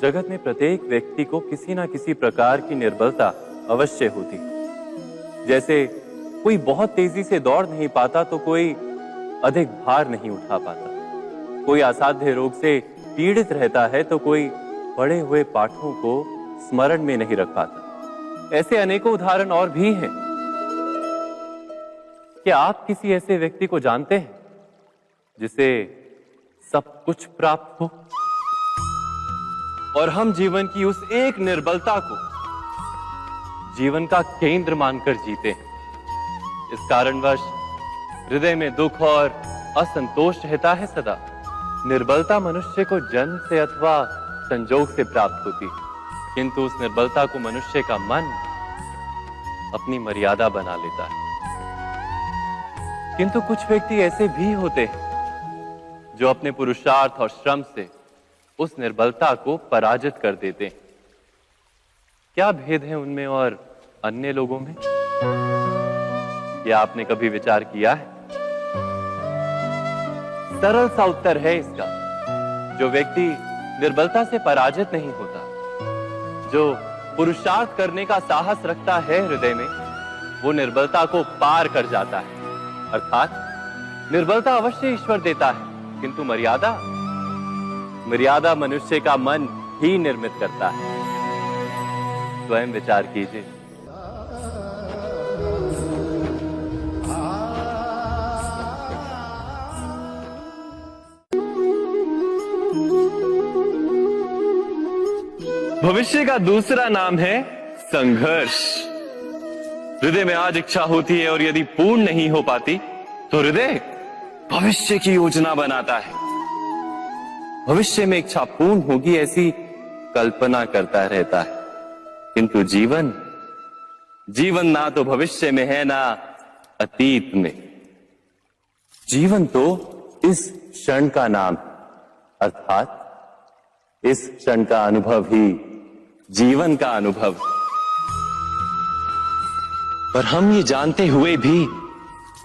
जगत में प्रत्येक व्यक्ति को किसी ना किसी प्रकार की निर्बलता अवश्य होती। जैसे कोई बहुत तेजी से दौड़ नहीं पाता तो कोई अधिक भार नहीं उठा पाता, कोई असाध्य रोग से पीड़ित रहता है तो कोई पढ़े हुए पाठों को स्मरण में नहीं रख पाता। ऐसे अनेकों उदाहरण और भी हैं। क्या आप किसी ऐसे व्यक्ति को जानते हैं जिसे सब कुछ प्राप्त हो और हम जीवन की उस एक निर्बलता को जीवन का केंद्र मानकर जीते हैं? इस कारणवश हृदय में दुख और असंतोष रहता है सदा। निर्बलता मनुष्य को जन्म से अथवा संजोग से प्राप्त होती है, किंतु उस निर्बलता को मनुष्य का मन अपनी मर्यादा बना लेता है। किंतु कुछ व्यक्ति ऐसे भी होते हैं जो अपने पुरुषार्थ और श्रम से उस निर्बलता को पराजित कर देते हैं। क्या भेद है उनमें और अन्य लोगों में? क्या आपने कभी विचार किया है? सरल सा उत्तर है इसका। जो व्यक्ति निर्बलता से पराजित नहीं होता, जो पुरुषार्थ करने का साहस रखता है हृदय में, वो निर्बलता को पार कर जाता है। अर्थात निर्बलता अवश्य ईश्वर देता है, किंतु मर्यादा मनुष्य का मन ही निर्मित करता है। स्वयं विचार कीजिए। भविष्य का दूसरा नाम है संघर्ष। हृदय में आज इच्छा होती है और यदि पूर्ण नहीं हो पाती तो हृदय भविष्य की योजना बनाता है। भविष्य में इच्छा पूर्ण होगी ऐसी कल्पना करता रहता है, किंतु जीवन ना तो भविष्य में है ना अतीत में। जीवन तो इस क्षण का नाम, अर्थात इस क्षण का अनुभव ही जीवन का अनुभव। पर हम ये जानते हुए भी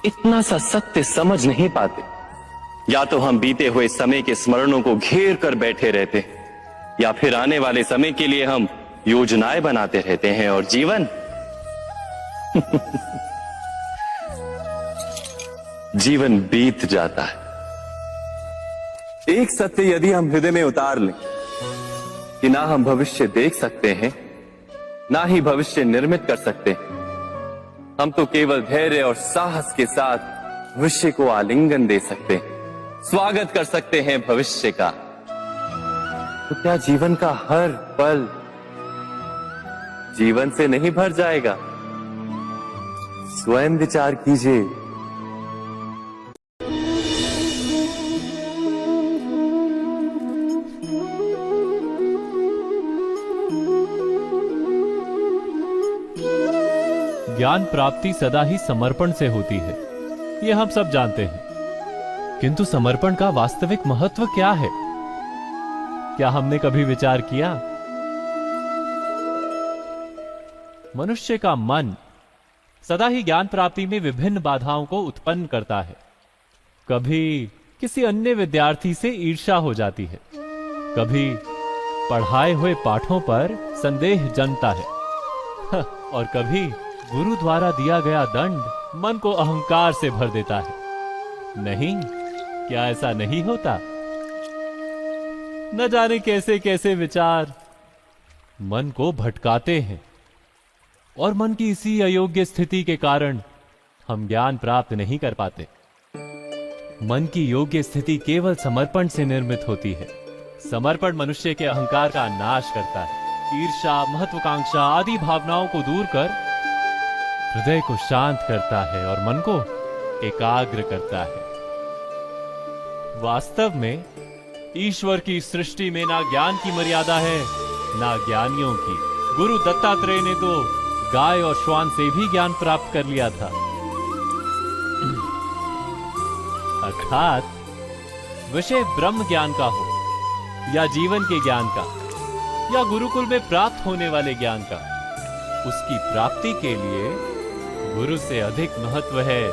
इतना सा सत्य समझ नहीं पाते। या तो हम बीते हुए समय के स्मरणों को घेर कर बैठे रहते, या फिर आने वाले समय के लिए हम योजनाएं बनाते रहते हैं और जीवन जीवन बीत जाता है। एक सत्य यदि हम हृदय में उतार लें कि ना हम भविष्य देख सकते हैं, ना ही भविष्य निर्मित कर सकते हैं, हम तो केवल धैर्य और साहस के साथ भविष्य को आलिंगन दे सकते हैं, स्वागत कर सकते हैं भविष्य का। तो क्या जीवन का हर पल जीवन से नहीं भर जाएगा? स्वयं विचार कीजिए। ज्ञान प्राप्ति सदा ही समर्पण से होती है, ये हम सब जानते हैं। किंतु समर्पण का वास्तविक महत्व क्या है? क्या हमने कभी विचार किया? मनुष्य का मन सदा ही ज्ञान प्राप्ति में विभिन्न बाधाओं को उत्पन्न करता है। कभी किसी अन्य विद्यार्थी से ईर्ष्या हो जाती है, कभी पढ़ाए हुए पाठों पर संदेह जन्मता है और कभी गुरु द्वारा दिया गया दंड मन को अहंकार से भर देता है। नहीं, क्या ऐसा नहीं होता? न जाने कैसे कैसे विचार मन को भटकाते हैं और मन की इसी अयोग्य स्थिति के कारण हम ज्ञान प्राप्त नहीं कर पाते। मन की योग्य स्थिति केवल समर्पण से निर्मित होती है। समर्पण मनुष्य के अहंकार का नाश करता है, ईर्ष्या, महत्वाकांक्षा आदि भावनाओं को दूर कर हृदय को शांत करता है और मन को एकाग्र करता है। वास्तव में ईश्वर की सृष्टि में ना ज्ञान की मर्यादा है ना ज्ञानियों की। गुरु दत्तात्रेय ने तो गाय और श्वान से भी ज्ञान प्राप्त कर लिया था। अर्थात विषय ब्रह्म ज्ञान का हो या जीवन के ज्ञान का या गुरुकुल में प्राप्त होने वाले ज्ञान का, उसकी प्राप्ति के लिए गुरु से अधिक महत्व है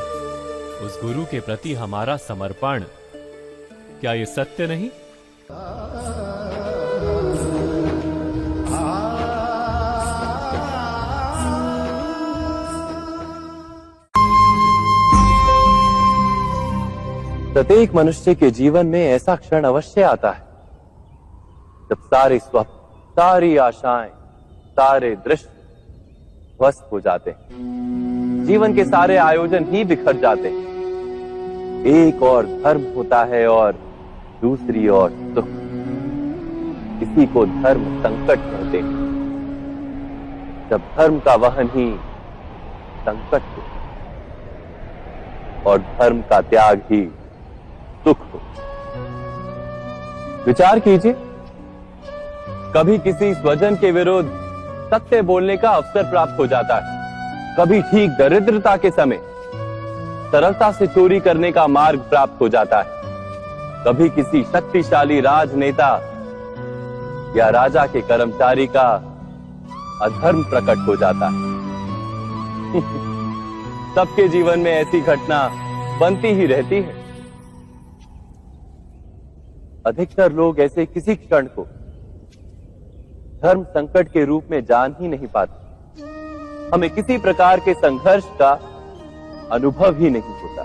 उस गुरु के प्रति हमारा समर्पण। क्या ये सत्य नहीं? प्रत्येक मनुष्य के जीवन में ऐसा क्षण अवश्य आता है जब सारे स्वप्न, सारी आशाएं, सारे दृश्य ध्वस्त हो जाते हैं। जीवन के सारे आयोजन ही बिखर जाते हैं। एक और धर्म होता है और दूसरी ओर सुख। इसी को धर्म संकट कहते हैं। जब धर्म का वहन ही संकट हो और धर्म का त्याग ही सुख हो। विचार कीजिए, कभी किसी स्वजन के विरुद्ध सत्य बोलने का अवसर प्राप्त हो जाता है, कभी ठीक दरिद्रता के समय सरलता से चोरी करने का मार्ग प्राप्त हो जाता है, कभी किसी शक्तिशाली राजनेता या राजा के कर्मचारी का अधर्म प्रकट हो जाता है। सबके जीवन में ऐसी घटना बनती ही रहती है। अधिकतर लोग ऐसे किसी क्षण को धर्म संकट के रूप में जान ही नहीं पाते। हमें किसी प्रकार के संघर्ष का अनुभव ही नहीं होता।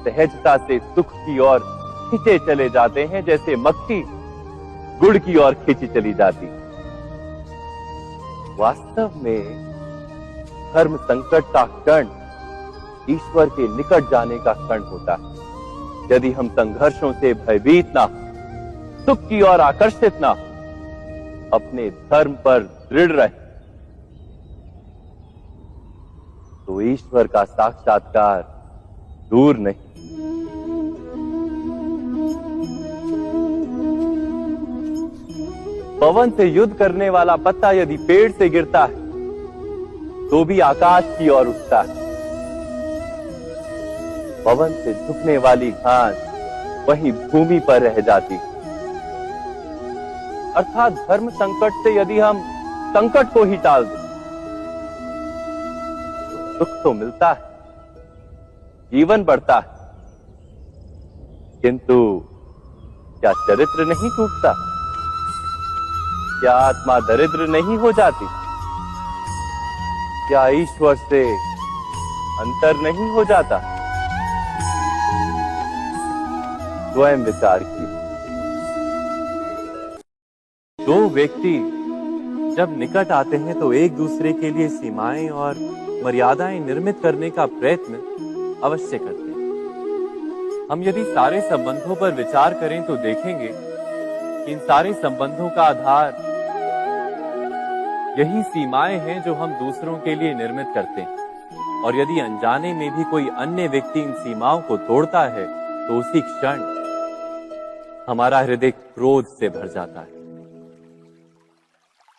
सहजता से सुख की ओर खींचे चले जाते हैं, जैसे मक्खी गुड़ की ओर खींची चली जाती। वास्तव में धर्म संकट का क्षण ईश्वर के निकट जाने का क्षण होता है। यदि हम संघर्षों से भयभीत ना हो, सुख की ओर आकर्षित ना हो, अपने धर्म पर दृढ़ रहे, तो ईश्वर का साक्षात्कार दूर नहीं। पवन से युद्ध करने वाला पत्ता यदि पेड़ से गिरता है तो भी आकाश की ओर उठता है। पवन से झुकने वाली घास वहीं भूमि पर रह जाती है। अर्थात धर्म संकट से यदि हम संकट को ही टाल दें तो सुख तो मिलता है, जीवन बढ़ता है, किंतु क्या चरित्र नहीं टूटता? क्या आत्मा दरिद्र नहीं हो जाती? क्या ईश्वर से अंतर नहीं हो जाता? स्वयं विचार कीजिए। दो व्यक्ति जब निकट आते हैं तो एक दूसरे के लिए सीमाएं और मर्यादाएं निर्मित करने का प्रयत्न अवश्य करते हैं। हम यदि सारे संबंधों पर विचार करें तो देखेंगे कि इन सारे संबंधों का आधार यही सीमाएं हैं जो हम दूसरों के लिए निर्मित करते हैं। और यदि अनजाने में भी कोई अन्य व्यक्ति इन सीमाओं को तोड़ता है तो उसी क्षण हमारा हृदय क्रोध से भर जाता है।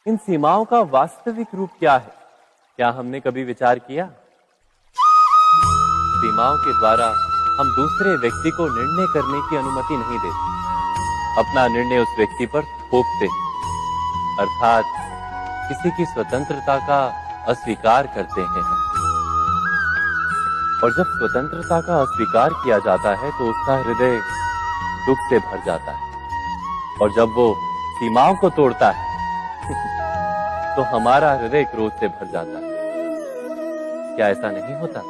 इन सीमाओं का वास्तविक रूप क्या है? क्या हमने कभी विचार किया? सीमाओं के द्वारा हम दूसरे व्यक्ति को निर्णय करने की अनुमति नहीं देते। अपना निर्णय उस व्यक्ति पर थोपते, अर्थात किसी की स्वतंत्रता का अस्वीकार करते हैं हम। और जब स्वतंत्रता का अस्वीकार किया जाता है तो उसका हृदय दुख से भर जाता है। और जब वो सीमाओं को तोड़ता है तो हमारा हृदय क्रोध से भर जाता है। क्या ऐसा नहीं होता?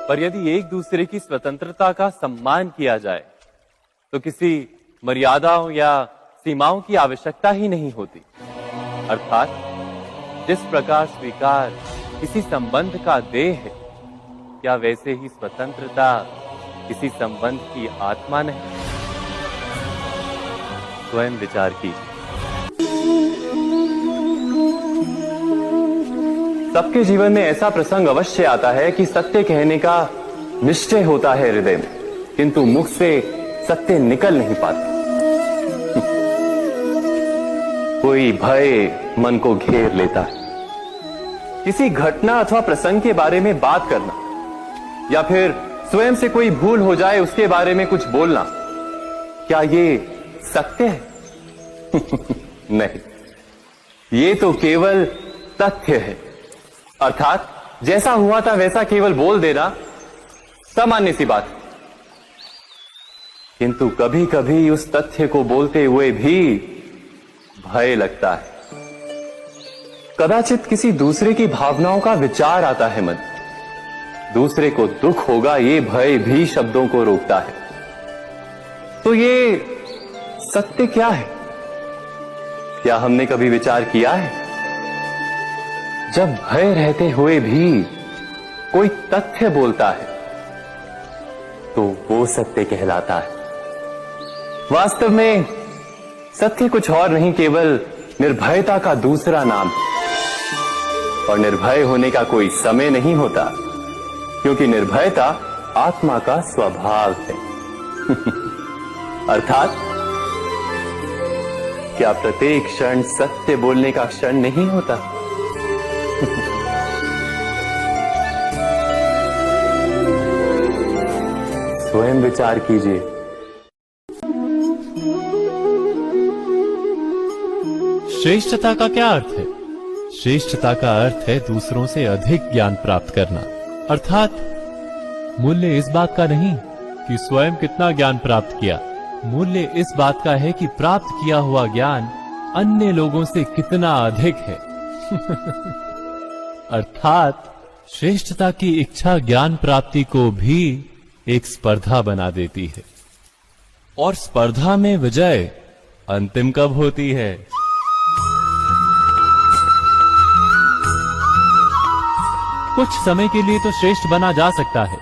पर यदि एक दूसरे की स्वतंत्रता का सम्मान किया जाए तो किसी मर्यादाओं या सीमाओं की आवश्यकता ही नहीं होती। अर्थात जिस प्रकार स्वीकार किसी संबंध का देह है, क्या वैसे ही स्वतंत्रता किसी संबंध की आत्मा नहीं? स्वयं विचार कीजिए। सबके जीवन में ऐसा प्रसंग अवश्य आता है कि सत्य कहने का निश्चय होता है हृदय में, किंतु मुख से सत्य निकल नहीं पाता। कोई भय मन को घेर लेता है। किसी घटना अथवा प्रसंग के बारे में बात करना या फिर स्वयं से कोई भूल हो जाए उसके बारे में कुछ बोलना, क्या ये सत्य है? नहीं, ये तो केवल तथ्य है। अर्थात जैसा हुआ था वैसा केवल बोल देना सामान्य सी बात। किंतु कभी कभी उस तथ्य को बोलते हुए भी भय लगता है। कदाचित किसी दूसरे की भावनाओं का विचार आता है मन। दूसरे को दुख होगा ये भय भी शब्दों को रोकता है। तो ये सत्य क्या है? क्या हमने कभी विचार किया है? जब भय रहते हुए भी कोई तथ्य बोलता है तो वो सत्य कहलाता है। वास्तव में सत्य कुछ और नहीं, केवल निर्भयता का दूसरा नाम है। और निर्भय होने का कोई समय नहीं होता, क्योंकि निर्भयता आत्मा का स्वभाव है। अर्थात क्या प्रत्येक क्षण सत्य बोलने का क्षण नहीं होता? स्वयं विचार कीजिए। श्रेष्ठता का क्या अर्थ है? श्रेष्ठता का अर्थ है दूसरों से अधिक ज्ञान प्राप्त करना। अर्थात मूल्य इस बात का नहीं कि स्वयं कितना ज्ञान प्राप्त किया, मूल्य इस बात का है कि प्राप्त किया हुआ ज्ञान अन्य लोगों से कितना अधिक है। अर्थात श्रेष्ठता की इच्छा ज्ञान प्राप्ति को भी एक स्पर्धा बना देती है। और स्पर्धा में विजय अंतिम कब होती है? कुछ समय के लिए तो श्रेष्ठ बना जा सकता है,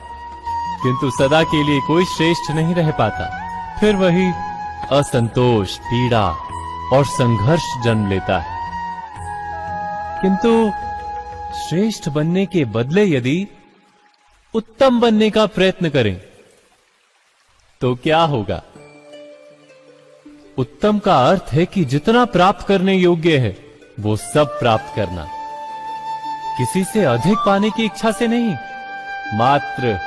किंतु सदा के लिए कोई श्रेष्ठ नहीं रह पाता। फिर वही असंतोष, पीड़ा और संघर्ष जन्म लेता है। किंतु श्रेष्ठ बनने के बदले यदि उत्तम बनने का प्रयत्न करें तो क्या होगा? उत्तम का अर्थ है कि जितना प्राप्त करने योग्य है वो सब प्राप्त करना, किसी से अधिक पाने की इच्छा से नहीं, मात्र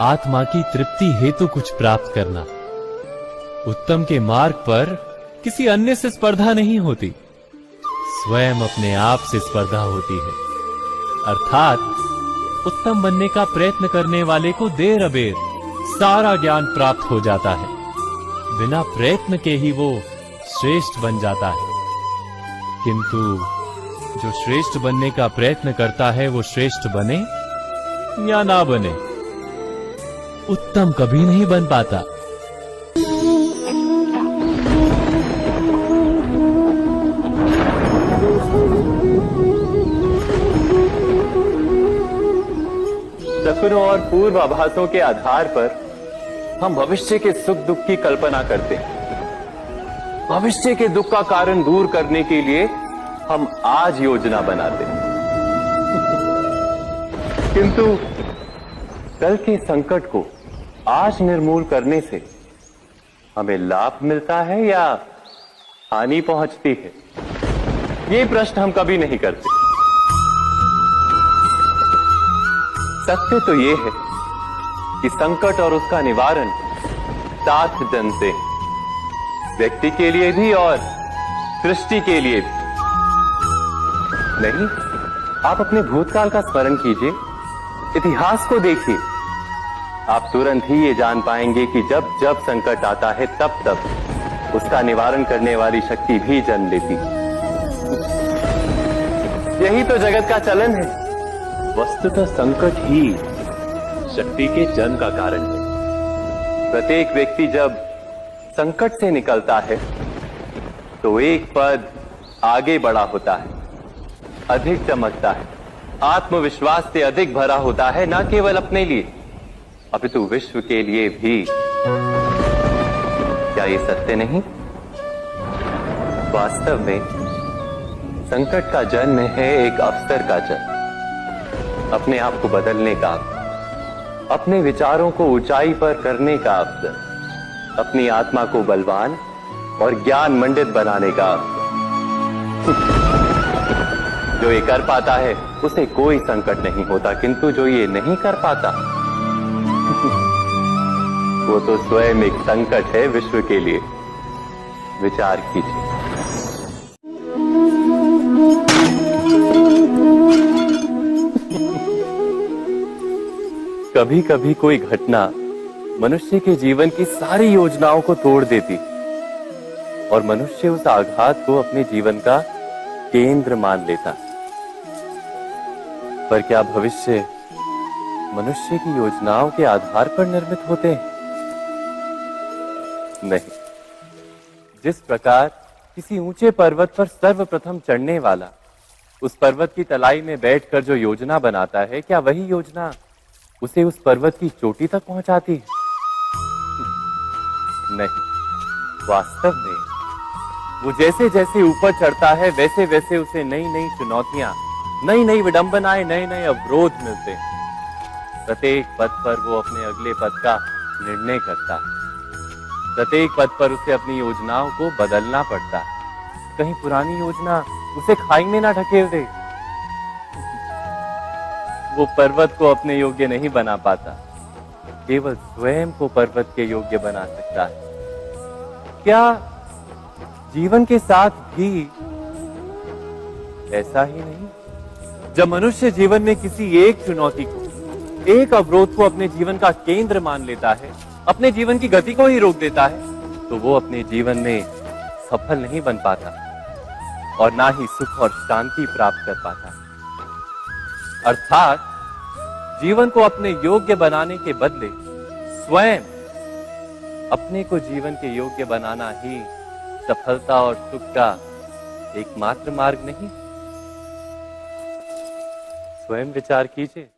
आत्मा की तृप्ति हेतु कुछ प्राप्त करना। उत्तम के मार्ग पर किसी अन्य से स्पर्धा नहीं होती, स्वयं अपने आप से स्पर्धा होती है। अर्थात उत्तम बनने का प्रयत्न करने वाले को देर अबेर सारा ज्ञान प्राप्त हो जाता है, बिना प्रयत्न के ही वो श्रेष्ठ बन जाता है। किंतु जो श्रेष्ठ बनने का प्रयत्न करता है वो श्रेष्ठ बने या ना बने, उत्तम कभी नहीं बन पाता। शकुनों और पूर्वाभासों के आधार पर हम भविष्य के सुख दुख की कल्पना करते हैं। भविष्य के दुख का कारण दूर करने के लिए हम आज योजना बनाते हैं। किंतु कल के संकट को आज निर्मूल करने से हमें लाभ मिलता है या हानि पहुंचती है? ये प्रश्न हम कभी नहीं करते। सत्य तो ये है कि संकट और उसका निवारण साथ जन से, व्यक्ति के लिए भी और सृष्टि के लिए भी। नहीं, आप अपने भूतकाल का स्मरण कीजिए, इतिहास को देखिए। आप तुरंत ही ये जान पाएंगे कि जब जब संकट आता है तब तब उसका निवारण करने वाली शक्ति भी जन्म लेती है। यही तो जगत का चलन है। वस्तुतः संकट ही शक्ति के जन्म का कारण है। प्रत्येक व्यक्ति जब संकट से निकलता है तो एक पद आगे बढ़ा होता है, अधिक चमकता है, आत्मविश्वास से अधिक भरा होता है, न केवल अपने लिए अपितु विश्व के लिए भी। क्या ये सत्य नहीं? वास्तव में संकट का जन्म है एक अवसर का जन्म, अपने आप को बदलने का, अपने विचारों को ऊंचाई पर करने का अवसर, अपनी आत्मा को बलवान और ज्ञान मंडित बनाने का अवसर। जो ये कर पाता है उसे कोई संकट नहीं होता, किंतु जो ये नहीं कर पाता वो तो स्वयं एक संकट है विश्व के लिए। विचार कीजिए। कभी कभी कोई घटना मनुष्य के जीवन की सारी योजनाओं को तोड़ देती और मनुष्य उस आघात को अपने जीवन का केंद्र मान लेता। पर क्या भविष्य मनुष्य की योजनाओं के आधार पर निर्मित होते हैं? नहीं। जिस प्रकार किसी ऊंचे पर्वत पर सर्वप्रथम चढ़ने वाला उस पर्वत की तलाई में बैठकर जो योजना बनाता है, क्या वही योजना उसे उस पर्वत की चोटी तक पहुंचाती है? नहीं। वास्तव में वो जैसे जैसे ऊपर चढ़ता है वैसे वैसे उसे नई नई चुनौतियां, नई नई विडंबनाएं, नए नए अवरोध मिलते हैं। प्रत्येक पद पर वो अपने अगले पद का निर्णय करता है। प्रत्येक पद पर उसे अपनी योजनाओं को बदलना पड़ता है। कहीं पुरानी योजना उसे खाई में ना ढकेल दे। वो पर्वत को अपने योग्य नहीं बना पाता, केवल स्वयं को पर्वत के योग्य बना सकता है। क्या जीवन के साथ भी ऐसा ही नहीं? जब मनुष्य जीवन में किसी एक चुनौती को, एक अवरोध को अपने जीवन का केंद्र मान लेता है, अपने जीवन की गति को ही रोक देता है, तो वो अपने जीवन में सफल नहीं बन पाता और ना ही सुख और शांति प्राप्त कर पाता। अर्थात जीवन को अपने योग्य बनाने के बदले स्वयं अपने को जीवन के योग्य बनाना ही सफलता और सुख का एकमात्र मार्ग नहीं। स्वयं विचार कीजिए।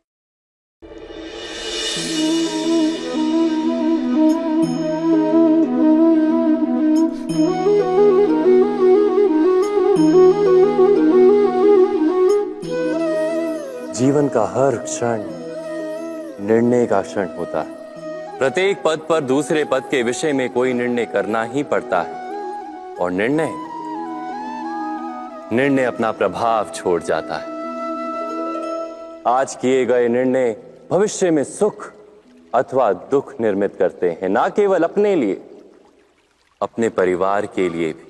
जीवन का हर क्षण निर्णय का क्षण होता है। प्रत्येक पद पर दूसरे पद के विषय में कोई निर्णय करना ही पड़ता है और निर्णय अपना प्रभाव छोड़ जाता है। आज किए गए निर्णय भविष्य में सुख अथवा दुख निर्मित करते हैं, ना केवल अपने लिए, अपने परिवार के लिए भी,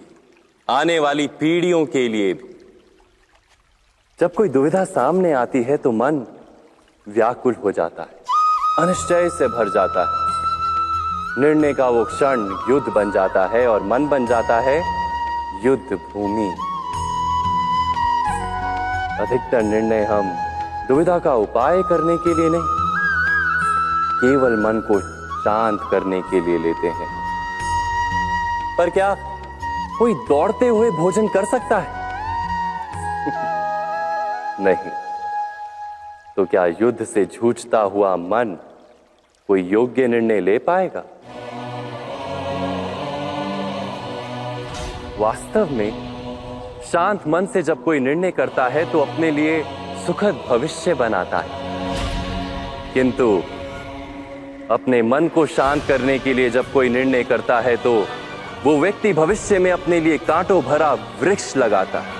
आने वाली पीढ़ियों के लिए भी। जब कोई दुविधा सामने आती है तो मन व्याकुल हो जाता है, अनिश्चय से भर जाता है। निर्णय का वो क्षण युद्ध बन जाता है और मन बन जाता है युद्ध भूमि। अधिकतर निर्णय हम दुविधा का उपाय करने के लिए नहीं, केवल मन को शांत करने के लिए लेते हैं। पर क्या कोई दौड़ते हुए भोजन कर सकता है? नहीं। तो क्या युद्ध से जूझता हुआ मन कोई योग्य निर्णय ले पाएगा? वास्तव में शांत मन से जब कोई निर्णय करता है तो अपने लिए सुखद भविष्य बनाता है, किंतु अपने मन को शांत करने के लिए जब कोई निर्णय करता है तो वो व्यक्ति भविष्य में अपने लिए कांटों भरा वृक्ष लगाता है।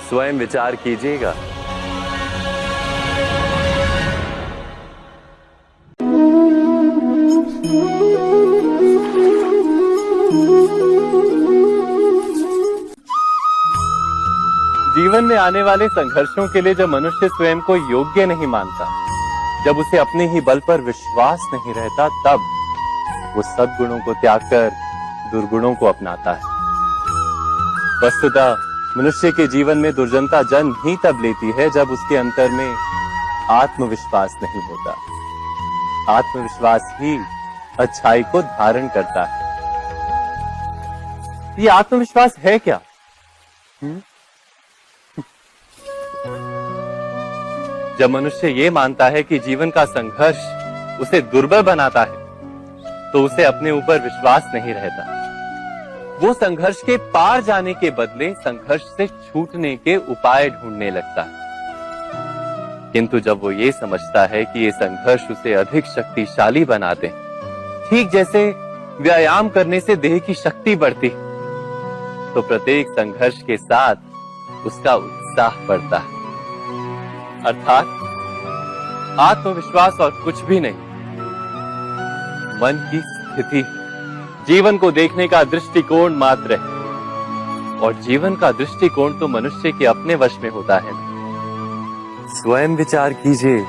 स्वयं विचार कीजिएगा। जीवन में आने वाले संघर्षों के लिए जब मनुष्य स्वयं को योग्य नहीं मानता, जब उसे अपने ही बल पर विश्वास नहीं रहता, तब वो सद्गुणों को त्याग कर दुर्गुणों को अपनाता है। वस्तुतः मनुष्य के जीवन में दुर्जनता जन्म ही तब लेती है जब उसके अंतर में आत्मविश्वास नहीं होता। आत्मविश्वास ही अच्छाई को धारण करता है। ये आत्मविश्वास है क्या? जब मनुष्य ये मानता है कि जीवन का संघर्ष उसे दुर्बल बनाता है, तो उसे अपने ऊपर विश्वास नहीं रहता। वो संघर्ष के पार जाने के बदले संघर्ष से छूटने के उपाय ढूंढने लगता है। किंतु जब वो ये समझता है कि ये संघर्ष उसे अधिक शक्तिशाली बनाते हैं, ठीक जैसे व्यायाम करने से देह की शक्ति बढ़ती, तो प्रत्येक संघर्ष के साथ उसका उत्साह बढ़ता है। अर्थात आत्मविश्वास और कुछ भी नहीं, मन की स्थिति, जीवन को देखने का दृष्टिकोण मात्र है। और जीवन का दृष्टिकोण तो मनुष्य के अपने वश में होता है। स्वयं विचार कीजिए।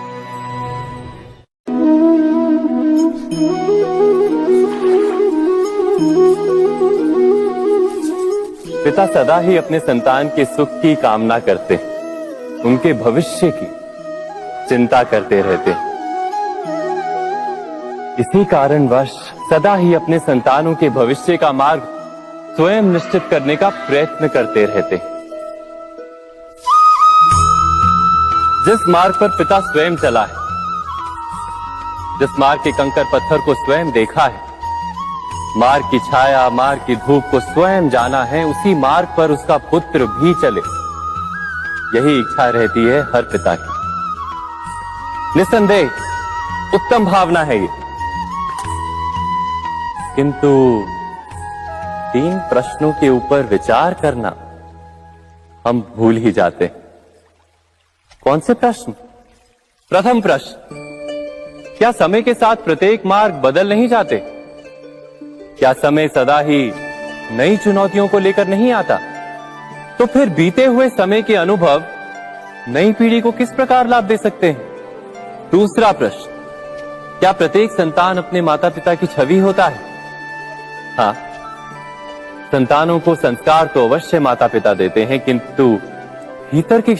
पिता सदा ही अपने संतान के सुख की कामना करते, उनके भविष्य की चिंता करते रहते। इसी कारणवश सदा ही अपने संतानों के भविष्य का मार्ग स्वयं निश्चित करने का प्रयत्न करते रहते। जिस मार्ग पर पिता स्वयं चला है, जिस मार्ग के कंकर पत्थर को स्वयं देखा है, मार्ग की छाया, मार्ग की धूप को स्वयं जाना है, उसी मार्ग पर उसका पुत्र भी चले, यही इच्छा रहती है हर पिता की। निस्संदेह उत्तम भावना है ये, किंतु 3 प्रश्नों के ऊपर विचार करना हम भूल ही जाते हैं। कौन से प्रश्न? प्रथम प्रश्न, क्या समय के साथ प्रत्येक मार्ग बदल नहीं जाते? क्या समय सदा ही नई चुनौतियों को लेकर नहीं आता? तो फिर बीते हुए समय के अनुभव नई पीढ़ी को किस प्रकार लाभ दे सकते हैं? दूसरा प्रश्न, क्या प्रत्येक संतान अपने माता पिता की छवि होता है? हाँ, संतानों को संस्कार तो अवश्य माता पिता देते हैं, किंतु भीतर की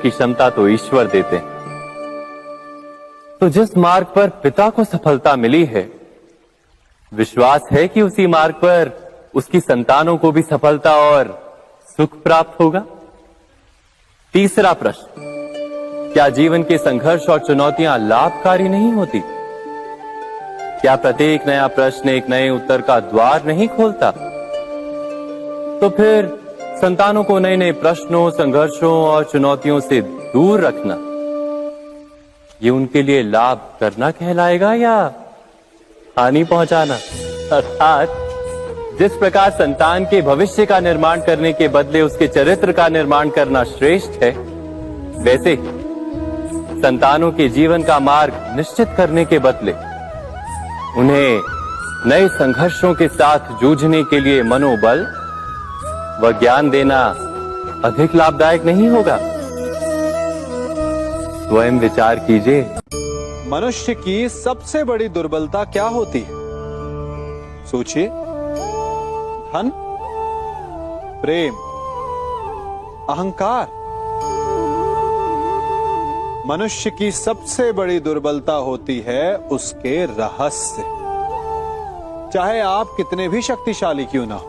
क्षमता तो ईश्वर देते हैं। तो जिस मार्ग पर पिता को सफलता मिली है, विश्वास है कि उसी मार्ग पर उसकी संतानों को भी सफलता और सुख प्राप्त होगा। तीसरा प्रश्न, क्या जीवन के संघर्ष और चुनौतियां लाभकारी नहीं होती? क्या प्रत्येक नया प्रश्न एक नए उत्तर का द्वार नहीं खोलता? तो फिर संतानों को नए नए प्रश्नों, संघर्षों और चुनौतियों से दूर रखना, ये उनके लिए लाभ करना कहलाएगा या हानि पहुंचाना? अर्थात जिस प्रकार संतान के भविष्य का निर्माण करने के बदले उसके चरित्र का निर्माण करना श्रेष्ठ है, वैसे ही संतानों के जीवन का मार्ग निश्चित करने के बदले उन्हें नए संघर्षों के साथ जूझने के लिए मनोबल व ज्ञान देना अधिक लाभदायक नहीं होगा? स्वयं विचार कीजिए। मनुष्य की सबसे बड़ी दुर्बलता क्या होती है? सोचिए। धन, प्रेम, अहंकार। मनुष्य की सबसे बड़ी दुर्बलता होती है उसके रहस्य। चाहे आप कितने भी शक्तिशाली क्यों ना हो,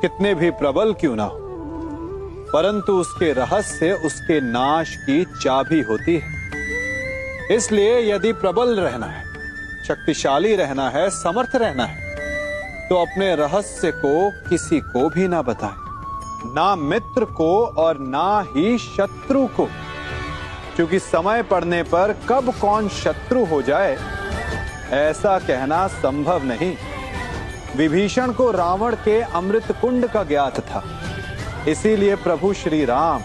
कितने भी प्रबल क्यों ना हो, परंतु उसके रहस्य उसके नाश की चाबी होती है। इसलिए यदि प्रबल रहना है, शक्तिशाली रहना है, समर्थ रहना है, तो अपने रहस्य को किसी को भी ना बताएं, ना मित्र को और ना ही शत्रु को, क्योंकि समय पड़ने पर कब कौन शत्रु हो जाए ऐसा कहना संभव नहीं। विभीषण को रावण के अमृत कुंड का ज्ञात था, इसीलिए प्रभु श्री राम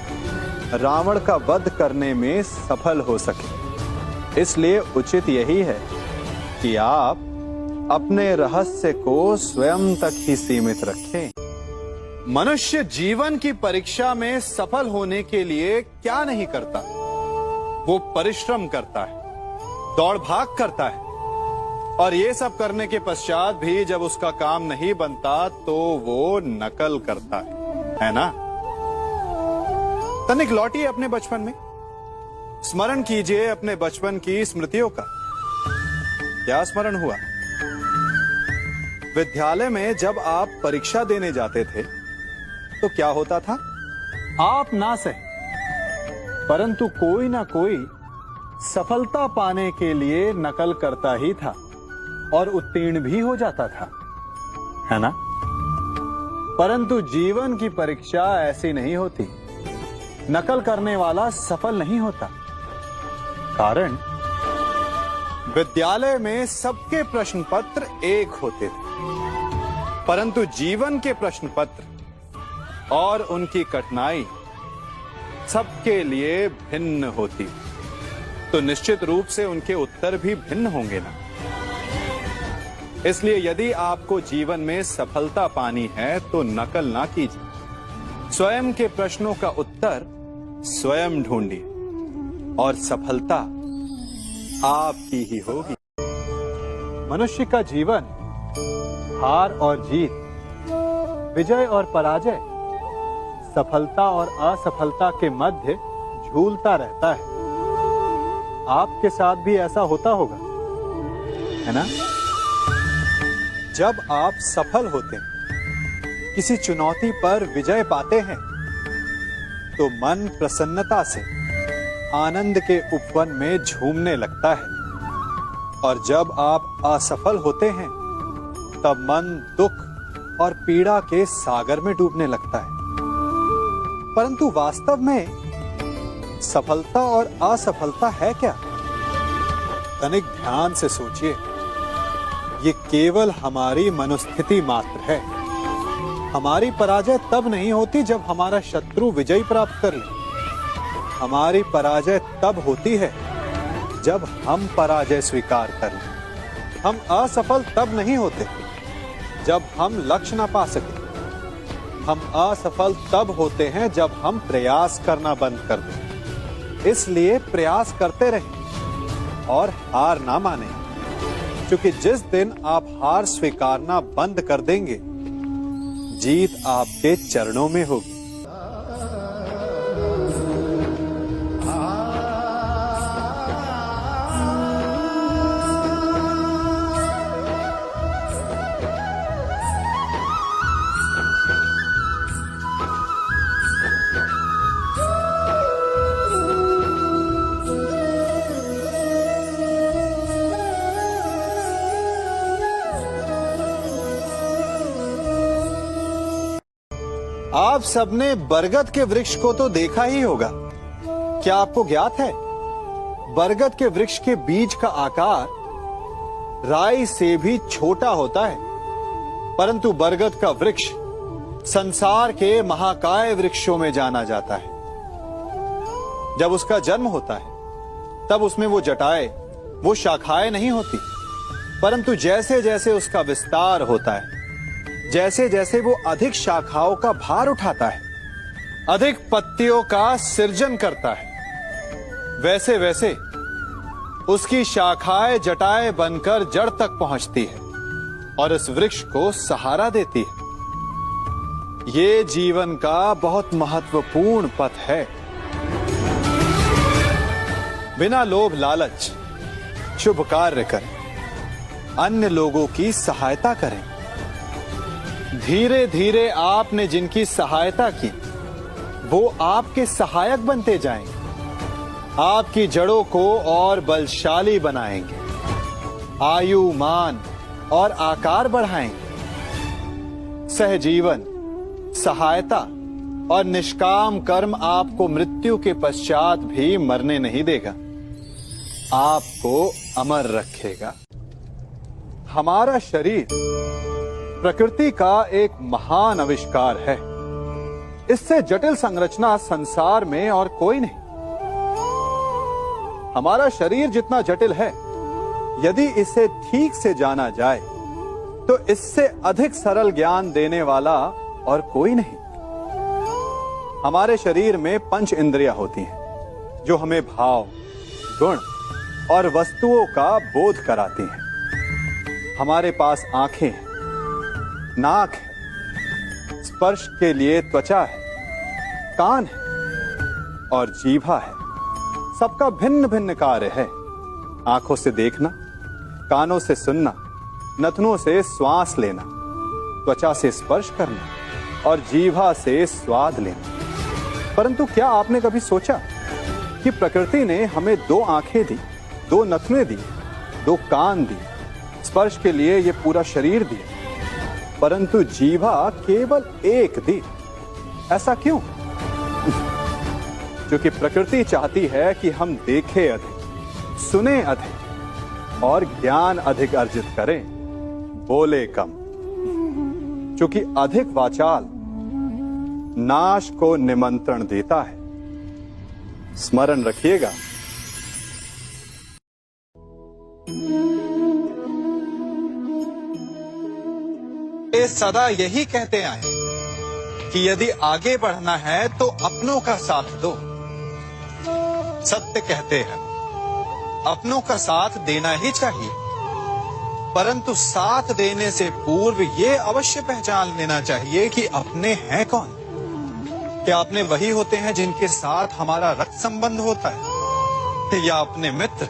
रावण का वध करने में सफल हो सके। इसलिए उचित यही है कि आप अपने रहस्य को स्वयं तक ही सीमित रखें। मनुष्य जीवन की परीक्षा में सफल होने के लिए क्या नहीं करता? वो परिश्रम करता है, दौड़ भाग करता है, और ये सब करने के पश्चात भी जब उसका काम नहीं बनता तो वो नकल करता है ना? तनिक लौटिए अपने बचपन में, स्मरण कीजिए अपने बचपन की स्मृतियों का। क्या स्मरण हुआ? विद्यालय में जब आप परीक्षा देने जाते थे तो क्या होता था? आप ना सही, परंतु कोई ना कोई सफलता पाने के लिए नकल करता ही था और उत्तीर्ण भी हो जाता था, है ना? परंतु जीवन की परीक्षा ऐसी नहीं होती। नकल करने वाला सफल नहीं होता। कारण विद्यालय में सबके प्रश्न पत्र एक होते थे, परंतु जीवन के प्रश्न पत्र और उनकी कठिनाई सबके लिए भिन्न होती, तो निश्चित रूप से उनके उत्तर भी भिन्न होंगे ना। इसलिए यदि आपको जीवन में सफलता पानी है तो नकल ना कीजिए, स्वयं के प्रश्नों का उत्तर स्वयं ढूंढिए और सफलता आपकी ही होगी। मनुष्य का जीवन हार और जीत विजय और पराजय, सफलता और असफलता के मध्य झूलता रहता है। आपके साथ भी ऐसा होता होगा, है ना? जब आप सफल होते हैं, किसी चुनौती पर विजय पाते हैं, तो मन प्रसन्नता से आनंद के उपवन में झूमने लगता है। और जब आप असफल होते हैं, तब मन दुख और पीड़ा के सागर में डूबने लगता है। परंतु वास्तव में सफलता और असफलता है क्या? तनिक ध्यान से सोचिए। ये केवल हमारी मनोस्थिति मात्र है। हमारी पराजय तब नहीं होती जब हमारा शत्रु विजय प्राप्त कर ले। हमारी पराजय तब होती है जब हम पराजय स्वीकार कर लें। हम असफल तब नहीं होते जब हम लक्ष्य ना पा सके। हम असफल तब होते हैं जब हम प्रयास करना बंद कर दें। इसलिए प्रयास करते रहें और हार ना मानें, क्योंकि जिस दिन आप हार स्वीकारना बंद कर देंगे, जीत आपके चरणों में होगी। आप सबने बरगद के वृक्ष को तो देखा ही होगा। क्या आपको ज्ञात है, बरगद के वृक्ष के बीज का आकार राई से भी छोटा होता है। परंतु बरगद का वृक्ष संसार के महाकाय वृक्षों में जाना जाता है। जब उसका जन्म होता है, तब उसमें वो जटाएं, वो शाखाएं नहीं होती। परंतु जैसे जैसे उसका विस्तार होता है, जैसे जैसे वो अधिक शाखाओं का भार उठाता है, अधिक पत्तियों का सृजन करता है, वैसे वैसे उसकी शाखाएं जटाएं बनकर जड़ तक पहुंचती है और इस वृक्ष को सहारा देती है। ये जीवन का बहुत महत्वपूर्ण पथ है। बिना लोभ लालच शुभ कार्य करें, अन्य लोगों की सहायता करें। धीरे धीरे आपने जिनकी सहायता की, वो आपके सहायक बनते जाएंगे, आपकी जड़ों को और बलशाली बनाएंगे, आयु मान और आकार बढ़ाएंगे। सहजीवन, सहायता और निष्काम कर्म आपको मृत्यु के पश्चात भी मरने नहीं देगा, आपको अमर रखेगा। हमारा शरीर प्रकृति का एक महान आविष्कार है। इससे जटिल संरचना संसार में और कोई नहीं। हमारा शरीर जितना जटिल है, यदि इसे ठीक से जाना जाए, तो इससे अधिक सरल ज्ञान देने वाला और कोई नहीं। हमारे शरीर में 5 इंद्रियां होती हैं, जो हमें भाव, गुण और वस्तुओं का बोध कराती हैं। हमारे पास आंखें हैं, नाक है, स्पर्श के लिए त्वचा है, कान है और जीभा है। सबका भिन्न भिन्न कार्य है। आंखों से देखना, कानों से सुनना, नथनों से श्वास लेना, त्वचा से स्पर्श करना और जीभा से स्वाद लेना। परंतु क्या आपने कभी सोचा कि प्रकृति ने हमें 2 आंखें दी, 2 नथने दी, 2 कान दी, स्पर्श के लिए ये पूरा शरीर दिया, परंतु जीभा केवल 1 दी? ऐसा क्यों? क्योंकि प्रकृति चाहती है कि हम देखें अधिक, सुने अधिक और ज्ञान अधिक अर्जित करें, बोले कम। क्योंकि अधिक वाचाल नाश को निमंत्रण देता है। स्मरण रखिएगा। ये सदा यही कहते आए कि यदि आगे बढ़ना है तो अपनों का साथ दो। सत्य कहते हैं, अपनों का साथ देना ही चाहिए, परंतु साथ देने से पूर्व ये अवश्य पहचान लेना चाहिए कि अपने हैं कौन। क्या अपने वही होते हैं जिनके साथ हमारा रक्त संबंध होता है, या अपने मित्र?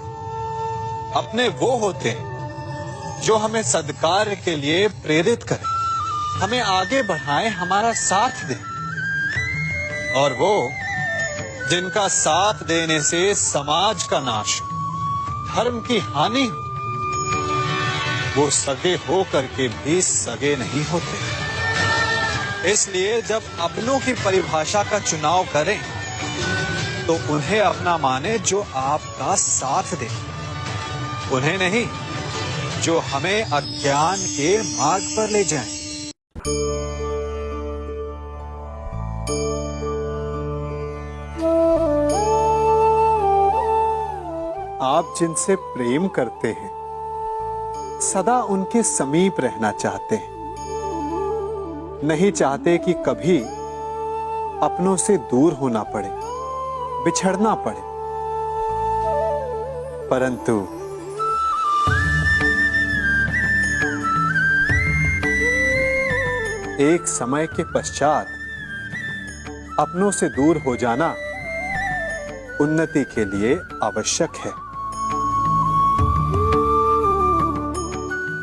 अपने वो होते हैं जो हमें सद्कार्य के लिए प्रेरित करें, हमें आगे बढ़ाएं, हमारा साथ दें। और वो जिनका साथ देने से समाज का नाश, धर्म की हानि हो, वो सगे हो करके भी सगे नहीं होते। इसलिए जब अपनों की परिभाषा का चुनाव करें तो उन्हें अपना माने जो आपका साथ दे, उन्हें नहीं जो हमें अज्ञान के मार्ग पर ले जाएं। आप जिनसे प्रेम करते हैं सदा उनके समीप रहना चाहते हैं, नहीं चाहते कि कभी अपनों से दूर होना पड़े, बिछड़ना पड़े। परंतु एक समय के पश्चात अपनों से दूर हो जाना उन्नति के लिए आवश्यक है।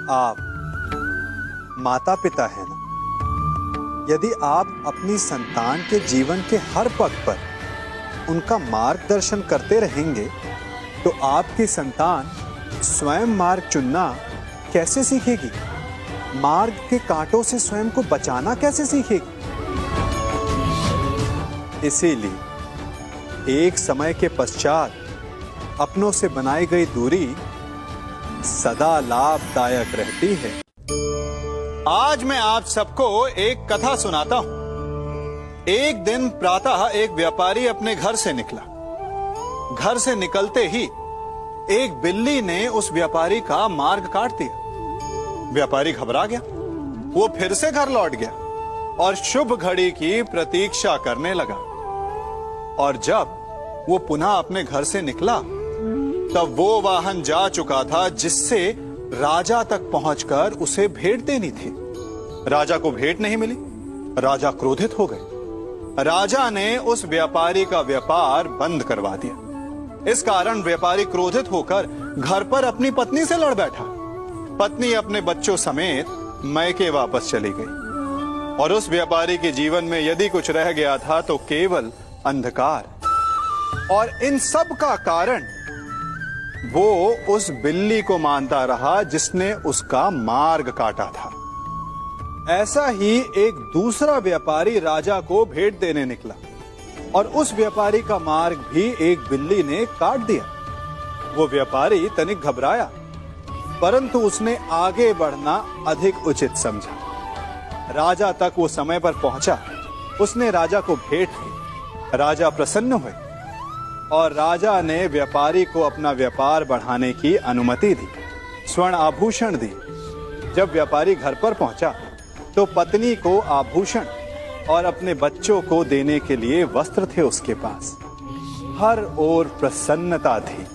आप माता पिता हैं ना, यदि आप अपनी संतान के जीवन के हर पग पर उनका मार्गदर्शन करते रहेंगे तो आपकी संतान स्वयं मार्ग चुनना कैसे सीखेगी, मार्ग के कांटों से स्वयं को बचाना कैसे सीखेगी। इसीलिए एक समय के पश्चात अपनों से बनाई गई दूरी सदा लाभदायक रहती है। आज मैं आप सबको एक कथा सुनाता हूं। एक दिन प्रातः एक व्यापारी अपने घर से निकला। घर से निकलते ही एक बिल्ली ने उस व्यापारी का मार्ग काट दिया। व्यापारी घबरा गया, वो फिर से घर लौट गया और शुभ घड़ी की प्रतीक्षा करने लगा। और जब वो पुनः अपने घर से निकला तब वो वाहन जा चुका था जिससे राजा तक पहुंचकर उसे भेंट देनी थी। राजा को भेंट नहीं मिली, राजा क्रोधित हो गए। राजा ने उस व्यापारी का व्यापार बंद करवा दिया। इस कारण व्यापारी क्रोधित होकर घर पर अपनी पत्नी से लड़ बैठा। पत्नी अपने बच्चों समेत मैके वापस चली गई और उस व्यापारी के जीवन में यदि कुछ रह गया था तो केवल अंधकार। और इन सब का कारण वो उस बिल्ली को मानता रहा जिसने उसका मार्ग काटा था। ऐसा ही एक दूसरा व्यापारी राजा को भेंट देने निकला और उस व्यापारी का मार्ग भी एक बिल्ली ने काट दिया। वो व्यापारी तनिक घबराया, परंतु उसने आगे बढ़ना अधिक उचित समझा। राजा तक वो समय पर पहुंचा। उसने राजा को भेंट की। राजा प्रसन्न हुए और राजा ने व्यापारी को अपना व्यापार बढ़ाने की अनुमति दी, स्वर्ण आभूषण दी। जब व्यापारी घर पर पहुंचा तो पत्नी को आभूषण और अपने बच्चों को देने के लिए वस्त्र थे उसके पास। हर ओर प्रसन्नता थी।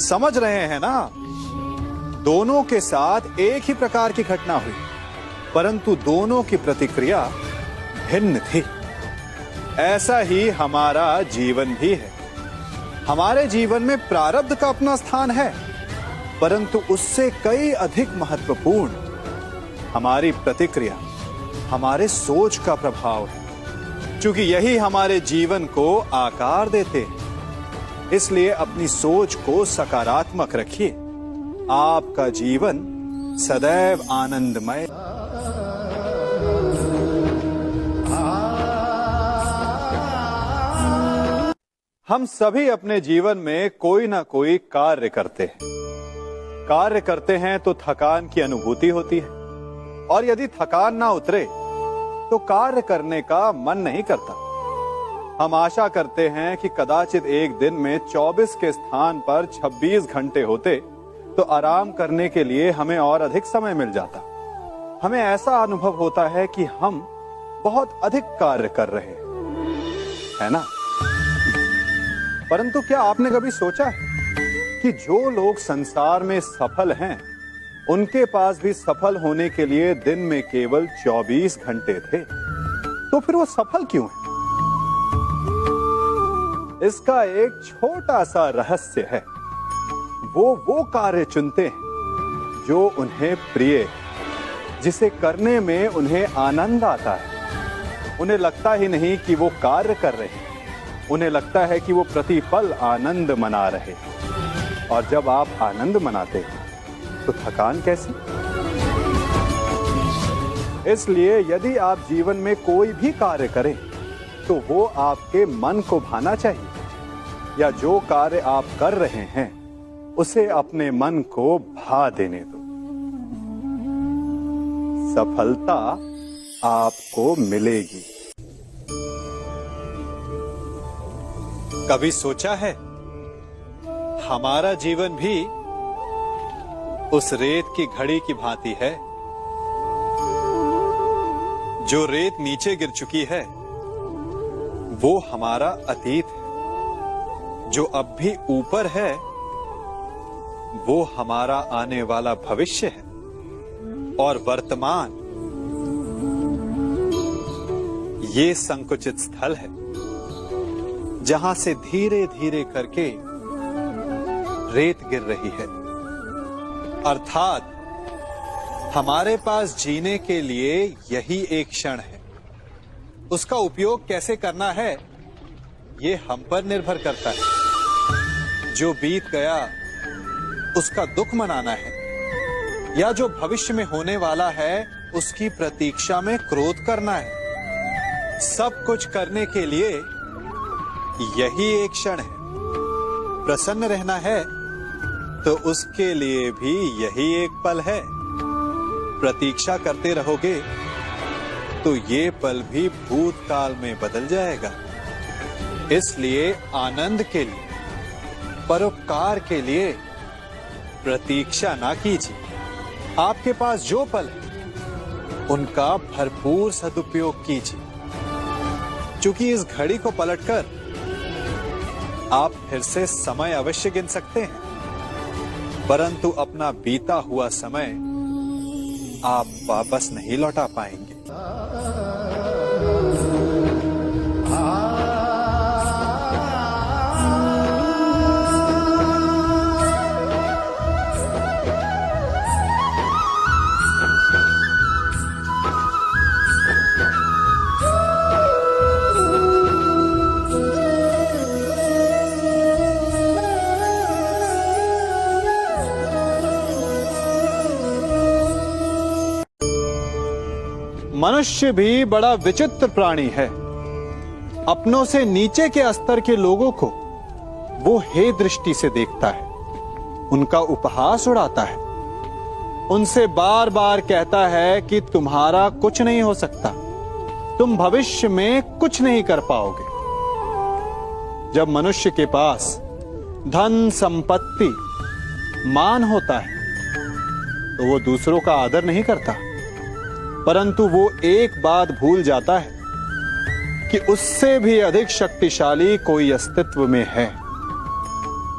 समझ रहे हैं ना, दोनों के साथ एक ही प्रकार की घटना हुई, परंतु दोनों की प्रतिक्रिया भिन्न थी। ऐसा ही हमारा जीवन भी है। हमारे जीवन में प्रारब्ध का अपना स्थान है, परंतु उससे कई अधिक महत्वपूर्ण हमारी प्रतिक्रिया, हमारे सोच का प्रभाव है, क्योंकि यही हमारे जीवन को आकार देते हैं। इसलिए अपनी सोच को सकारात्मक रखिए। आपका जीवन सदैव आनंदमय। हम सभी अपने जीवन में कोई ना कोई कार्य करते हैं। कार्य करते हैं तो थकान की अनुभूति होती है, और यदि थकान ना उतरे तो कार्य करने का मन नहीं करता। हम आशा करते हैं कि कदाचित एक दिन में 24 के स्थान पर 26 घंटे होते तो आराम करने के लिए हमें और अधिक समय मिल जाता। हमें ऐसा अनुभव होता है कि हम बहुत अधिक कार्य कर रहे हैं, है ना? परंतु क्या आपने कभी सोचा है कि जो लोग संसार में सफल हैं, उनके पास भी सफल होने के लिए दिन में केवल 24 घंटे थे। तो फिर वो सफल क्यों है? इसका एक छोटा सा रहस्य है। वो कार्य चुनते हैं जो उन्हें प्रिय है, जिसे करने में उन्हें आनंद आता है। उन्हें लगता ही नहीं कि वो कार्य कर रहे हैं, उन्हें लगता है कि वो प्रतिपल आनंद मना रहे हैं। और जब आप आनंद मनाते हैं तो थकान कैसी? इसलिए यदि आप जीवन में कोई भी कार्य करें तो वो आपके मन को भाना चाहिए, या जो कार्य आप कर रहे हैं उसे अपने मन को भा देने दो। सफलता आपको मिलेगी। कभी सोचा है हमारा जीवन भी उस रेत की घड़ी की भांति है? जो रेत नीचे गिर चुकी है वो हमारा अतीत है, जो अब भी ऊपर है वो हमारा आने वाला भविष्य है, और वर्तमान ये संकुचित स्थल है जहां से धीरे धीरे करके रेत गिर रही है। अर्थात हमारे पास जीने के लिए यही एक क्षण है। उसका उपयोग कैसे करना है ये हम पर निर्भर करता है। जो बीत गया उसका दुख मनाना है, या जो भविष्य में होने वाला है उसकी प्रतीक्षा में क्रोध करना है। सब कुछ करने के लिए यही एक क्षण है। प्रसन्न रहना है तो उसके लिए भी यही एक पल है। प्रतीक्षा करते रहोगे तो ये पल भी भूतकाल में बदल जाएगा। इसलिए आनंद के लिए, परोपकार के लिए प्रतीक्षा ना कीजिए। आपके पास जो पल है उनका भरपूर सदुपयोग कीजिए, क्योंकि इस घड़ी को पलटकर आप फिर से समय अवश्य गिन सकते हैं, परंतु अपना बीता हुआ समय आप वापस नहीं लौटा पाएंगे। मनुष्य भी बड़ा विचित्र प्राणी है। अपनों से नीचे के स्तर के लोगों को वो हे दृष्टि से देखता है, उनका उपहास उड़ाता है, उनसे बार बार कहता है कि तुम्हारा कुछ नहीं हो सकता, तुम भविष्य में कुछ नहीं कर पाओगे। जब मनुष्य के पास धन, संपत्ति, मान होता है तो वो दूसरों का आदर नहीं करता, परंतु वो एक बात भूल जाता है कि उससे भी अधिक शक्तिशाली कोई अस्तित्व में है,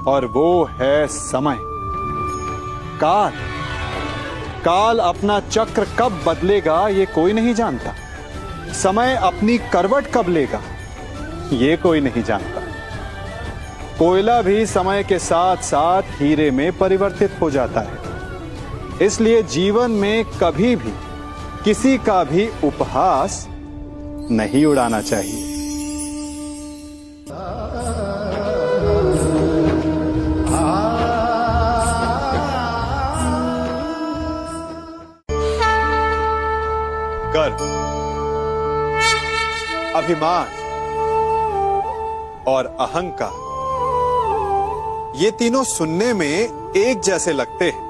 और वो है समय। काल। काल अपना चक्र कब बदलेगा ये कोई नहीं जानता। समय अपनी करवट कब लेगा ये कोई नहीं जानता। कोयला भी समय के साथ साथ हीरे में परिवर्तित हो जाता है। इसलिए जीवन में कभी भी किसी का भी उपहास नहीं उड़ाना चाहिए। गर्व, अभिमान और अहंकार, ये तीनों सुनने में एक जैसे लगते हैं,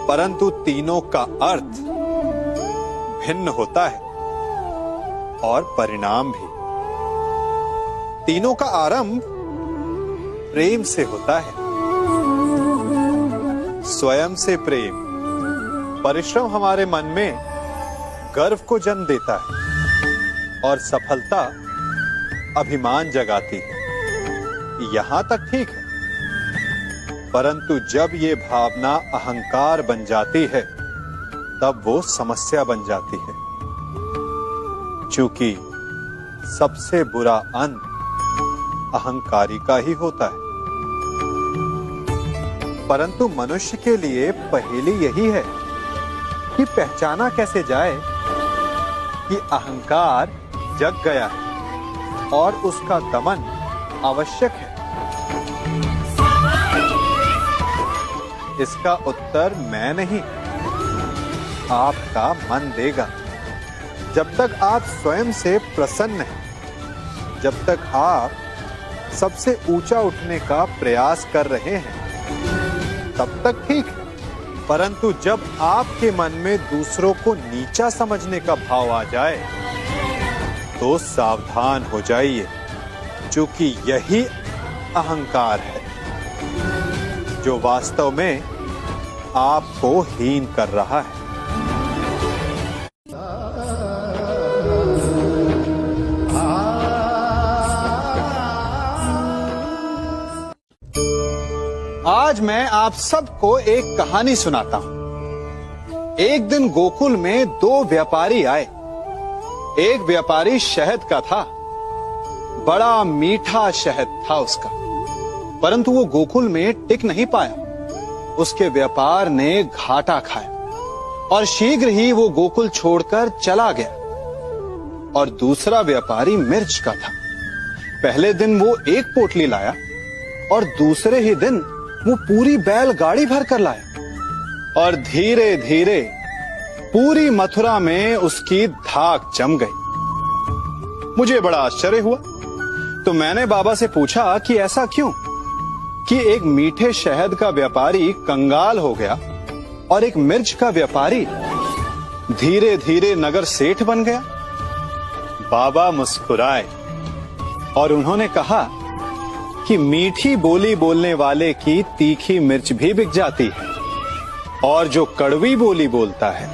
परंतु तीनों का अर्थ भिन्न होता है और परिणाम भी। तीनों का आरंभ प्रेम से होता है। स्वयं से प्रेम, परिश्रम हमारे मन में गर्व को जन्म देता है और सफलता अभिमान जगाती है। यहां तक ठीक है, परंतु जब ये भावना अहंकार बन जाती है तब वो समस्या बन जाती है, क्योंकि सबसे बुरा अंत अहंकारी का ही होता है। परंतु मनुष्य के लिए पहेली यही है कि पहचाना कैसे जाए कि अहंकार जग गया है और उसका दमन आवश्यक है। इसका उत्तर मैं नहीं, आपका मन देगा। जब तक आप स्वयं से प्रसन्न हैं, जब तक आप सबसे ऊंचा उठने का प्रयास कर रहे हैं, तब तक ठीक है। परंतु जब आपके मन में दूसरों को नीचा समझने का भाव आ जाए तो सावधान हो जाइए, क्योंकि यही अहंकार है जो वास्तव में आपको हीन कर रहा है। आज मैं आप सबको एक कहानी सुनाता हूं। एक दिन गोकुल में दो व्यापारी आए। एक व्यापारी शहद का था, बड़ा मीठा शहद था उसका, परंतु वो गोकुल में टिक नहीं पाया। उसके व्यापार ने घाटा खाया और शीघ्र ही वो गोकुल छोड़कर चला गया। और दूसरा व्यापारी मिर्च का था। पहले दिन वो एक पोटली लाया और दूसरे ही दिन वो पूरी बैलगाड़ी भर कर लाया और धीरे धीरे पूरी मथुरा में उसकी धाक जम गई। मुझे बड़ा आश्चर्य हुआ, तो मैंने बाबा से पूछा कि ऐसा क्यों कि एक मीठे शहद का व्यापारी कंगाल हो गया और एक मिर्च का व्यापारी धीरे धीरे नगर सेठ बन गया। बाबा मुस्कुराए और उन्होंने कहा कि मीठी बोली बोलने वाले की तीखी मिर्च भी बिक जाती है और जो कड़वी बोली बोलता है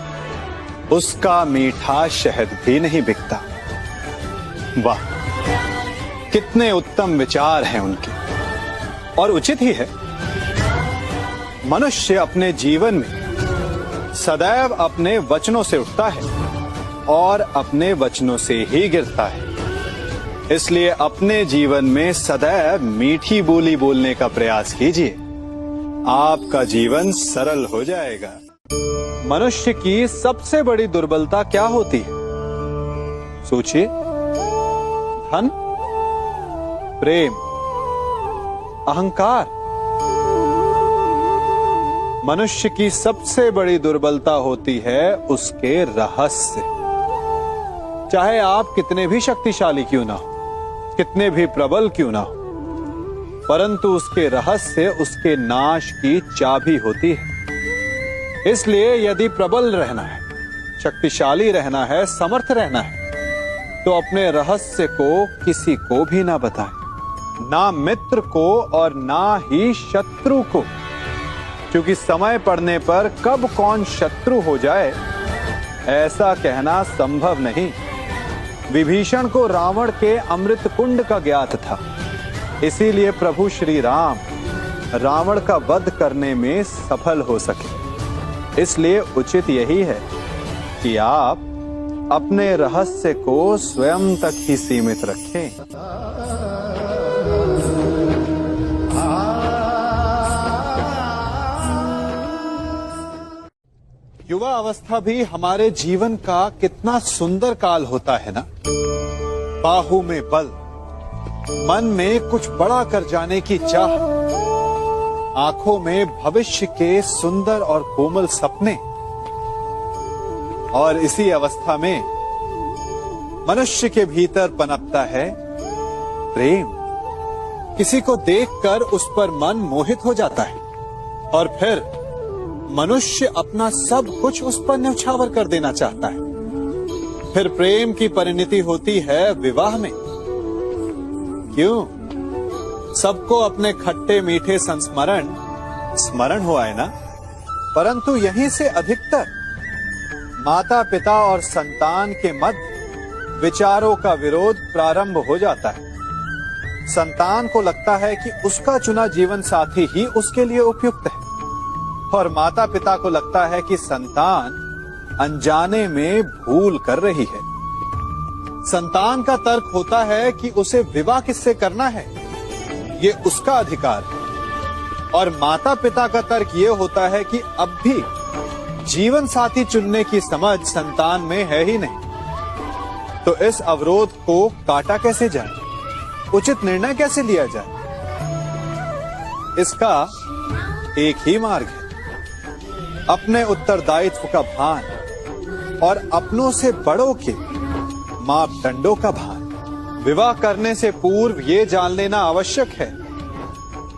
उसका मीठा शहद भी नहीं बिकता। वाह, कितने उत्तम विचार हैं उनके, और उचित ही है। मनुष्य अपने जीवन में सदैव अपने वचनों से उठता है और अपने वचनों से ही गिरता है। इसलिए अपने जीवन में सदैव मीठी बोली बोलने का प्रयास कीजिए, आपका जीवन सरल हो जाएगा। मनुष्य की सबसे बड़ी दुर्बलता क्या होती है? सोचिए। धन, प्रेम, अहंकार। मनुष्य की सबसे बड़ी दुर्बलता होती है उसके रहस्य। चाहे आप कितने भी शक्तिशाली क्यों ना हो, कितने भी प्रबल क्यों ना हो, परंतु उसके रहस्य उसके नाश की चाबी होती है। इसलिए यदि प्रबल रहना है, शक्तिशाली रहना है, समर्थ रहना है, तो अपने रहस्य को किसी को भी ना बताएं, ना मित्र को और ना ही शत्रु को, क्योंकि समय पड़ने पर कब कौन शत्रु हो जाए ऐसा कहना संभव नहीं। विभीषण को रावण के अमृत कुंड का ज्ञात था, इसीलिए प्रभु श्री राम रावण का वध करने में सफल हो सके। इसलिए उचित यही है कि आप अपने रहस्य को स्वयं तक ही सीमित रखें। युवा अवस्था भी हमारे जीवन का कितना सुंदर काल होता है ना। बाहु में बल, मन में कुछ बड़ा कर जाने की चाह, आंखों में भविष्य के सुंदर और कोमल सपने। और इसी अवस्था में मनुष्य के भीतर पनपता है प्रेम। किसी को देखकर उस पर मन मोहित हो जाता है और फिर मनुष्य अपना सब कुछ उस पर न्यौछावर कर देना चाहता है। फिर प्रेम की परिणति होती है विवाह में। क्यों? सबको अपने खट्टे मीठे संस्मरण स्मरण हुआ है ना। परंतु यहीं से अधिकतर माता पिता और संतान के मध्य विचारों का विरोध प्रारंभ हो जाता है। संतान को लगता है कि उसका चुना जीवन साथी ही उसके लिए उपयुक्त है, और माता पिता को लगता है कि संतान अनजाने में भूल कर रही है। संतान का तर्क होता है कि उसे विवाह किससे करना है, ये उसका अधिकार है, और माता पिता का तर्क ये होता है कि अब भी जीवन साथी चुनने की समझ संतान में है ही नहीं। तो इस अवरोध को काटा कैसे जाए, उचित निर्णय कैसे लिया जाए? इसका एक ही मार्ग है, अपने उत्तरदायित्व का भान और अपनों से बड़ों के मापदंडों का भान। विवाह करने से पूर्व ये जान लेना आवश्यक है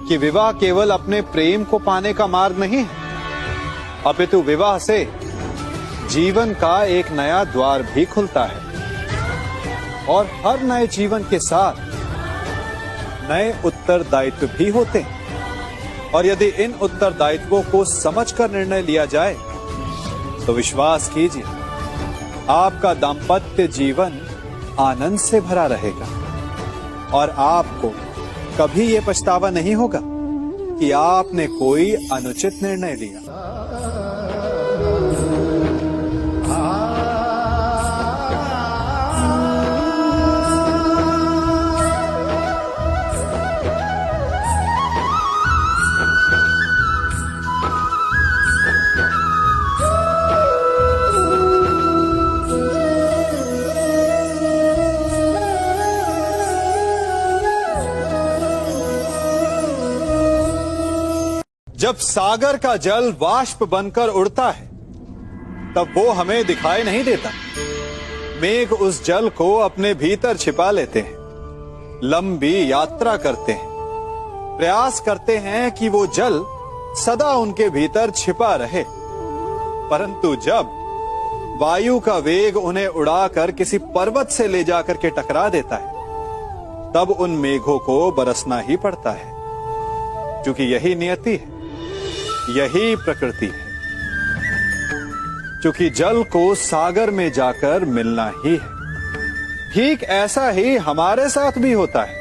कि विवाह केवल अपने प्रेम को पाने का मार्ग नहीं है, अपितु विवाह से जीवन का एक नया द्वार भी खुलता है, और हर नए जीवन के साथ नए उत्तरदायित्व भी होते हैं। और यदि इन उत्तरदायित्वों को समझकर निर्णय लिया जाए तो विश्वास कीजिए, आपका दाम्पत्य जीवन आनंद से भरा रहेगा, और आपको कभी ये पछतावा नहीं होगा कि आपने कोई अनुचित निर्णय लिया। जब सागर का जल वाष्प बनकर उड़ता है तब वो हमें दिखाई नहीं देता। मेघ उस जल को अपने भीतर छिपा लेते हैं, लंबी यात्रा करते हैं, प्रयास करते हैं कि वो जल सदा उनके भीतर छिपा रहे, परंतु जब वायु का वेग उन्हें उड़ाकर किसी पर्वत से ले जाकर के टकरा देता है, तब उन मेघों को बरसना ही पड़ता है, क्योंकि यही नियति है, यही प्रकृति है। क्योंकि जल को सागर में जाकर मिलना ही है। ठीक ऐसा ही हमारे साथ भी होता है।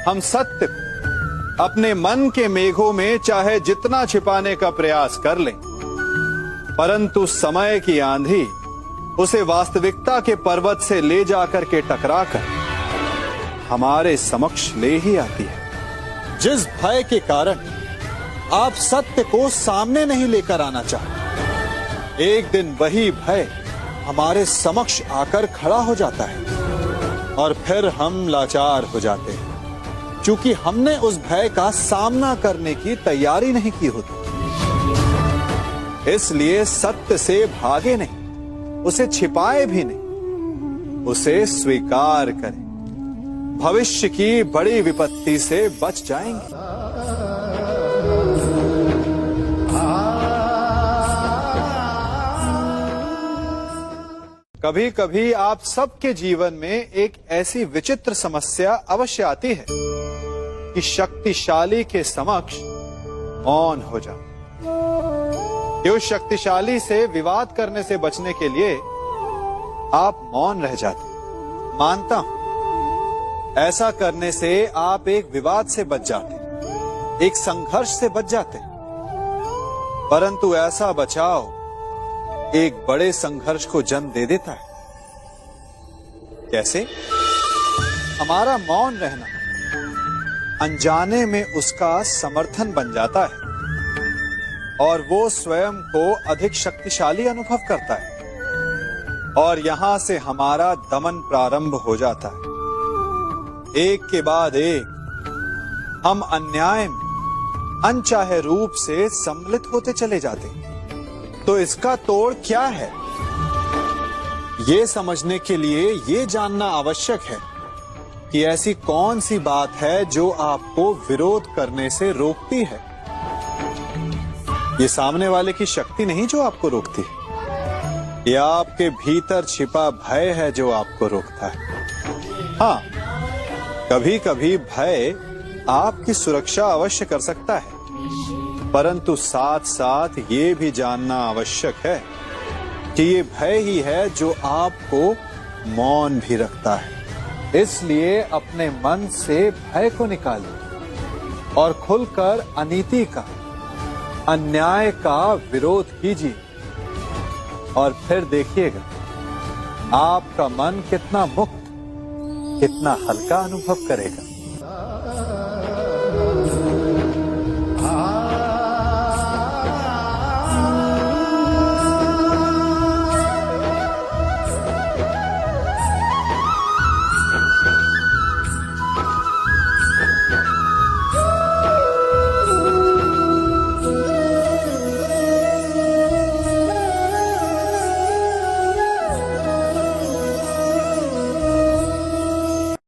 हम सत्य को अपने मन के मेघों में चाहे जितना छिपाने का प्रयास कर लें, परंतु समय की आंधी उसे वास्तविकता के पर्वत से ले जाकर के टकराकर हमारे समक्ष ले ही आती है। जिस भय के कारण आप सत्य को सामने नहीं लेकर आना चाहते, एक दिन वही भय हमारे समक्ष आकर खड़ा हो जाता है, और फिर हम लाचार हो जाते हैं, क्योंकि हमने उस भय का सामना करने की तैयारी नहीं की होती। इसलिए सत्य से भागे नहीं, उसे छिपाए भी नहीं, उसे स्वीकार करें। भविष्य की बड़ी विपत्ति से बच जाएंगे। कभी कभी आप सबके जीवन में एक ऐसी विचित्र समस्या अवश्य आती है कि शक्तिशाली के समक्ष मौन हो जाओ। कि उस शक्तिशाली से विवाद करने से बचने के लिए आप मौन रह जाते। मानता हूं, ऐसा करने से आप एक विवाद से बच जाते, एक संघर्ष से बच जाते, परंतु ऐसा बचाव एक बड़े संघर्ष को जन्म दे देता है। कैसे? हमारा मौन रहना अनजाने में उसका समर्थन बन जाता है, और वो स्वयं को अधिक शक्तिशाली अनुभव करता है, और यहां से हमारा दमन प्रारंभ हो जाता है। एक के बाद एक हम अन्याय में अनचाहे रूप से सम्मिलित होते चले जाते हैं। तो इसका तोड़ क्या है? ये समझने के लिए ये जानना आवश्यक है कि ऐसी कौन सी बात है जो आपको विरोध करने से रोकती है। ये सामने वाले की शक्ति नहीं जो आपको रोकती है, ये आपके भीतर छिपा भय है जो आपको रोकता है। हाँ, कभी कभी भय आपकी सुरक्षा अवश्य कर सकता है, परंतु साथ साथ ये भी जानना आवश्यक है कि ये भय ही है जो आपको मौन भी रखता है। इसलिए अपने मन से भय को निकालिए और खुलकर अनीति का, अन्याय का विरोध कीजिए और फिर देखिएगा आपका मन कितना मुक्त, कितना हल्का अनुभव करेगा।